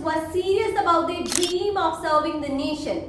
who are serious about their dream of serving the nation.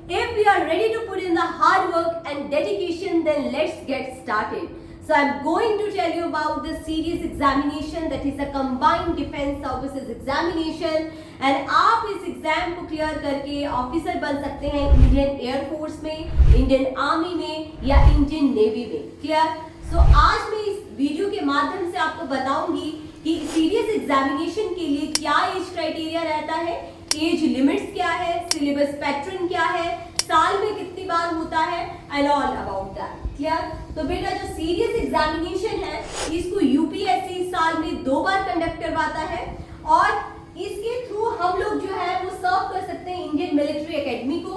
If we are ready to put in the hard work and dedication, then let's get started. So I'm going to tell you about the serious examination, that is a combined defense services examination, and आप इस exam को clear करके officer बन सकते हैं Indian air force में, Indian army में या इंडियन नेवी में. क्लियर? सो आज मैं इस वीडियो के माध्यम से आपको बताऊंगी कि सीरियस एग्जामिनेशन के लिए क्या एज क्राइटेरिया रहता है, एज लिमिट्स क्या है, सिलेबस पैटर्न क्या है, साल में कितनी बार होता है, and all about that. Clear? तो बेटा जो सीरियस एग्जामिनेशन है इसको यूपीएससी साल में 2 बार कंडक्ट करवाता है और इसके थ्रू हम लोग जो है वो सर्व कर सकते हैं इंडियन मिलिट्री एकेडमी को,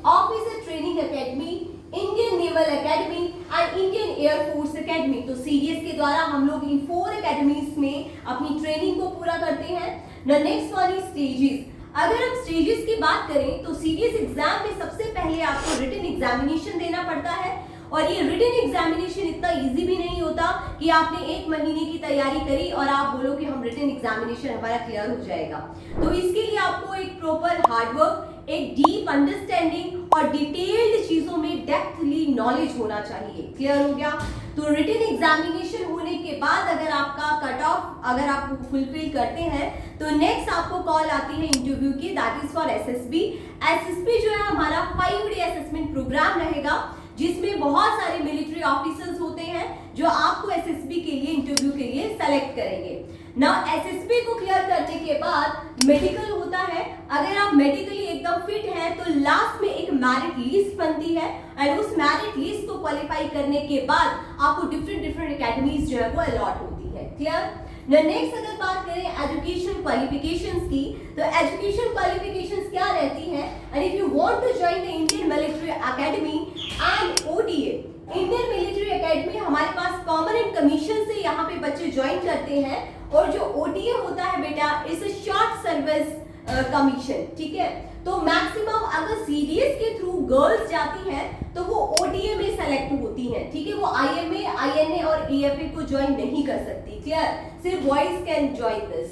officer training academy, Indian naval academy and Indian air force academy. तो सीडीएस के द्वारा हम लोग इन 4 एकेडमीज में अपनी ट्रेनिंग को पूरा करते हैं. The next one is stages. अगर हम स्टेजेस की बात करें तो सीडीएस एग्जाम में सबसे पहले आपको रिटन एग्जामिनेशन देना पड़ता है और ये रिटन एग्जामिनेशन इतना इजी भी नहीं होता कि आपने 1 महीने की तैयारी करी और आप बोलो कि हम रिटन एग्जामिनेशन हमारा क्लियर हो जाएगा. तो इसके लिए आपको एक प्रॉपर हार्डवर्क, एक डीप अंडरस्टैंडिंग और डिटेल्ड चीजों में डेप्थली नॉलेज होना चाहिए. क्लियर हो गया? तो रिटन एग्जामिनेशन होने के बाद अगर आपका कट ऑफ अगर आप फुलफिल करते हैं तो नेक्स्ट आपको कॉल आती है इंटरव्यू की, that is for SSB. SSB जो है हमारा 5 डे असेसमेंट प्रोग्राम रहेगा जिसमें बहुत सारे मिलिट्री ऑफिसर्स होते हैं जो आपको एसएसबी के लिए इंटरव्यू के लिए सेलेक्ट करेंगे. ना एसएसबी को क्लियर करने के बाद मेडिकल होता है. अगर आप मेडिकली एकदम फिट हैं तो लास्ट में एक मेरिट लिस्ट बनती है एंड उस मेरिट लिस्ट को क्वालिफाई करने के बाद आपको डिफरेंट एकेडमीज जो है वो अलॉट होती है. क्लियर? नेक्स्ट अगर बात करें एजुकेशन क्वालिफिकेशंस की, तो एजुकेशन क्वालिफिकेशंस क्या रहती हैं, and if you want to join the Indian military academy and ODA, Indian military academy हमारे पास परमानेंट कमीशन से यहाँ पे बच्चे ज्वाइन करते हैं और जो ओडीए होता है बेटा is a short service commission. ठीक है? तो मैक्सिमम अगर सीडीएस के थ्रू गर्ल्स जाती हैं तो वो ओडीए में सेलेक्ट होती हैं. ठीक है? वो आईएमए, आईएनए और एएफए को ज्वाइन नहीं कर सकती. क्लियर? सिर्फ बॉयज कैन ज्वाइन दिस.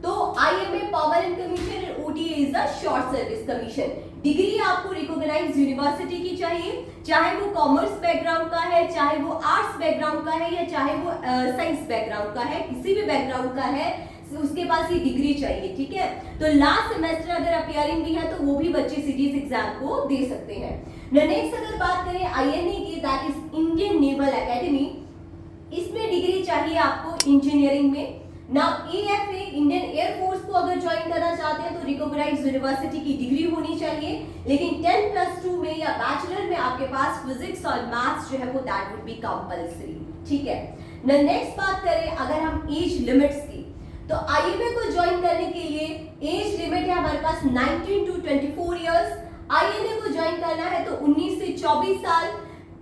तो आईएमए परमानेंट कमीशन और ODA is a short service commission. Degree आपको रिकॉग्नाइज्ड यूनिवर्सिटी की चाहिए, चाहे वो कॉमर्स बैकग्राउंड का है, चाहे वो आर्ट्स बैकग्राउंड का है या चाहे वो साइंस बैकग्राउंड का है, किसी भी बैकग्राउंड का है उसके पास ये डिग्री चाहिए. ठीक है? तो लास्ट सेमेस्टर अगर अपीयरिंग भी है तो वो भी बच्चे सीडीएस एग्जाम को दे सकते हैं. नेक्स्ट अगर बात करें आईएनए की, that is Indian naval academy. इसमें डिग्री चाहिए आपको इंजीनियरिंग में. ना एएफए इंडियन एयरफोर्स को अगर ज्वाइन करना चाहते हैं तो रिकॉग्नाइज्ड यूनिवर्सिटी की डिग्री होनी चाहिए, लेकिन 10+2 में या बैचलर में आपके पास फिजिक्स और मैथ्स जो है वो दैट वुड बी कंपल्सरी. ठीक है? नेक्स्ट बात करें अगर हम एज लिमिट्स की, तो आईएमए को ज्वाइन करने के लिए एज लिमिट है हमारे पास 19 to 24 इयर्स. आईएनए को ज्वाइन करना है तो 19 से 24 साल.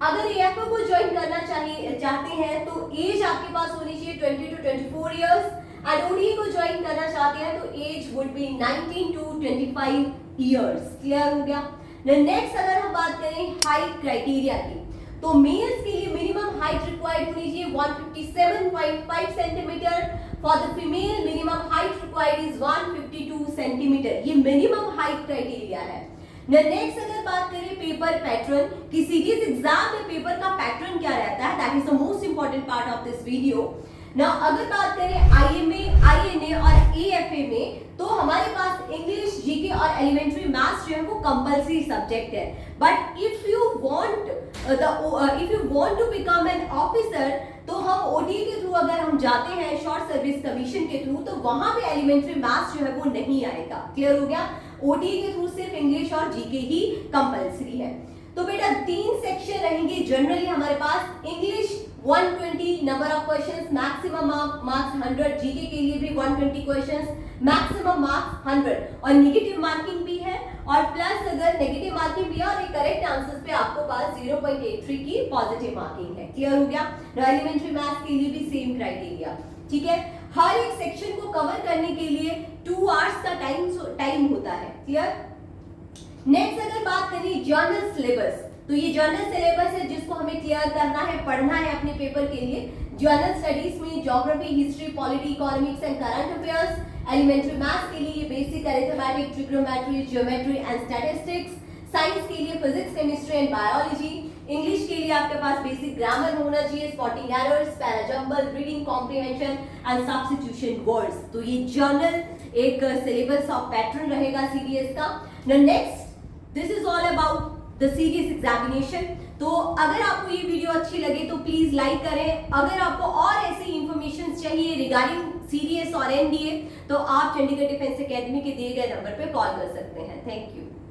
अगर एएफए को ज्वाइन करना चाहते हैं तो एज आपके पास होनी चाहिए 20 to 24 इयर्स. एंड ओडीए को ज्वाइन करना चाहते हैं तो age would be 19 to 25 years. Clear हो गया? नेक्स्ट अगर हम बात करें हाइट क्राइटेरिया की, तो मेल्स के लिए मिनिमम हाइट रिक्वायर्ड होनी चाहिए 157.5 centimetre. For the female minimum height required is 152 centimetre. ये मिनिमम हाइट क्राइटेरिया है. नेक्स्ट अगर बात करें पेपर पैटर्न की, सीडीएस एग्जाम में पेपर का पैटर्न क्या रहता है, that is the most important part of this video. ना अगर बात करें आईएमए, आईएनए और एएफए में, तो हमारे पास इंग्लिश, जीके और एलिमेंट्री मैथ्स जो है वो कंपल्सरी सब्जेक्ट है. But if you want to become an officer, तो हम ओडीए के थ्रू अगर हम जाते हैं शॉर्ट सर्विस कमीशन के थ्रू, तो वहां पे एलिमेंट्री मैथ्स जो है वो नहीं आएगा. क्लियर हो गया? ओडीए के थ्रू सिर्फ इंग्लिश और जीके ही कंपल्सरी है. तो बेटा 3 सेक्शन रहेंगे जनरली हमारे पास. English 120 number of questions, maximum marks 100. GK के लिए भी 120 क्वेश्चंस, मैक्सिमम मार्क्स 100. और नेगेटिव मार्किंग भी है, और प्लस अगर नेगेटिव मार्किंग भी है और करेक्ट आंसर्स पे आपको पास 0.83 की पॉजिटिव मार्किंग है. क्लियर हो गया? एलिमेंट्री मैथ्स के लिए भी सेम क्राइटेरिया. ठीक है? हर एक सेक्शन को कवर करने के लिए 2 आवर्स का टाइम होता है. क्लियर? नेक्स्ट अगर बात करें जर्नल सिलेबस, तो ये जर्नल सिलेबस है जिसको हमें क्लियर करना है, पढ़ना है अपने पेपर के लिए. जर्नल स्टडीज में geography, history, polity, economics and current affairs, elementary maths के लिए basic arithmetic, trigonometry, geometry and statistics, science के लिए physics, chemistry and biology, English के लिए आपके पास बेसिक ग्रामर होना चाहिए, spotting errors, parajumbles, reading comprehension and substitution words. तो ये जर्नल एक सिलेबस ऑफ पैटर्न रहेगा सीडीएस का। Now next, this is all about the CDS examination. तो अगर आपको ये वीडियो अच्छी लगे तो प्लीज लाइक करें। अगर आपको और ऐसी इंफॉर्मेशन चाहिए रिगार्डिंग सीडीएस और एनडीए तो आप चंडीगढ़ डिफेंस एकेडमी के दिए गए नंबर पर कॉल कर सकते हैं। Thank you.